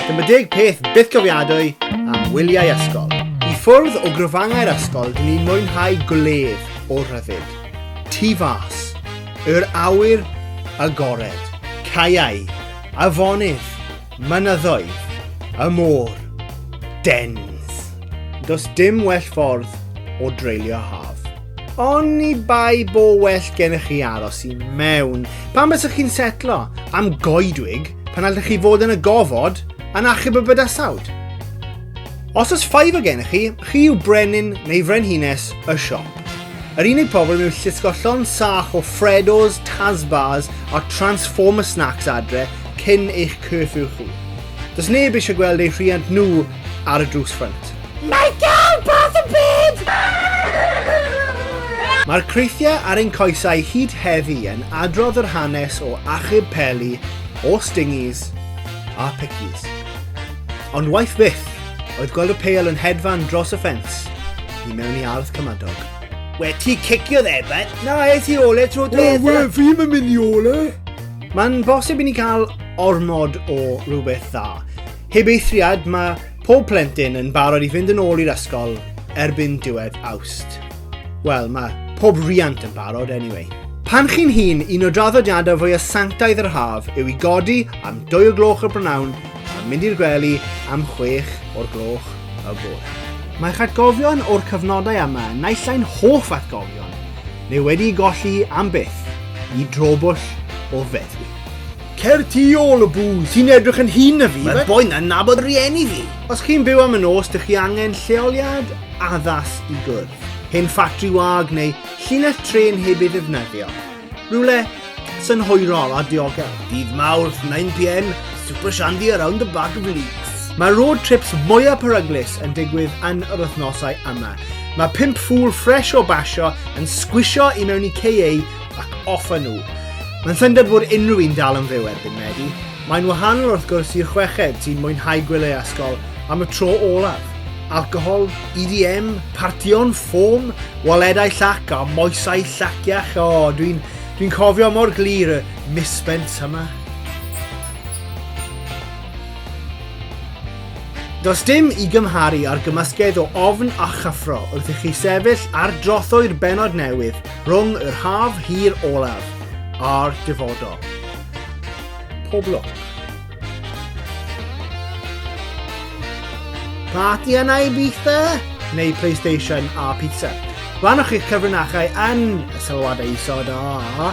Dyma 10 peth bythgofiadwy am Wyliau Ysgol. I ffwrdd o gryfangau'r ysgol, dyn ni'n mwynhau gwledd o rhyddid. Tu fas, yr awyr agored, caiau, afonydd, mynyddoedd, y môr, dens. Does dim well ffordd o dreulio haf. Ond ni bai bo well gennych chi aros I mewn. Pan bysych chi'n setlo am goedwig pan allwch chi fod yn y gofod yn achub y bydysawd. Os oes 5 o gennych chi yw brenin neu frenhines y siop. Yr unig pobl mewn llusgollon sach o Freddos, Tasbars a Transformer snacks adre cyn eich curfew chi. Does neb eisiau gweld eu rhiant nhw ar y drws ffrynt. Michael, path y byd! Mae'r creithiau ar ein coesau hyd heddi yn adrodd yr hanes o achub peli, o stingies a pickies. Ond waith byth, oedd gweld y peil yn hedfan dros y ffens I mewn I ardd cymadog. We ti cicio dde, bet? Na, ti ole tro dweud. We, fi'n mynd I ole. Mae'n bosib I ni cael ormod o rhywbeth dda. Heb eithriad, mae pob plentyn yn barod I fynd yn ôl i'r ysgol erbyn diwedd Awst. Wel, mae pob riant yn barod, anyway. Pan chi'n hun, un o draddodiadau fwy o sanctaidd yr haf yw I godi am 2 o gloch y prynawn a mynd i'r gwely am 6 o'r gloch y bore. Mae'ch atgofion o'r cyfnodau yma naill ai'n hoff atgofion, neu wedi'i golli am byth I drobwll o feddwi. Cer ti ôl y bwys, ti'n edrych yn hun na fi. Mae'r boi'n nabod rieni fi. Os chi'n byw am y nos, dych chi angen lleoliad addas I gwrdd. Hen ffatri wag neu llinell tren heb ei ddefnyddio. Rhywle synhwyrol a diogel. Dydd Mawrth, 9 PM, super shandy around the back of leaks. Mae road trips mwyaf peryglus yn digwydd yn yr wythnosau yma. Mae 5 ffŵl ffres o basio yn sgwisio I mewn I CA ac off â nhw. Mae'n syndod bod unrhyw un dal yn fyw erbyn Medi. Mae'n wahanol wrth gwrs i'r chweched sy'n mwynhau Wyliau Ysgol am y tro olaf. Alcohol, EDM, partion, ffôn, waledau llac a moesau llaciach. O, dwi'n cofio mor glir y misspent yma. Does dim I gymharu ar gymysgedd o ofn a chyffro wrth I chi sefyll ar drothwy'r benod newydd rhwng yr haf hir olaf a'r dyfodol. Pob lwc. Parti yna Ibiza, Neu Playstation a pizza. Rannwch chi'ch cyfrinachau yn y sylwadau isod a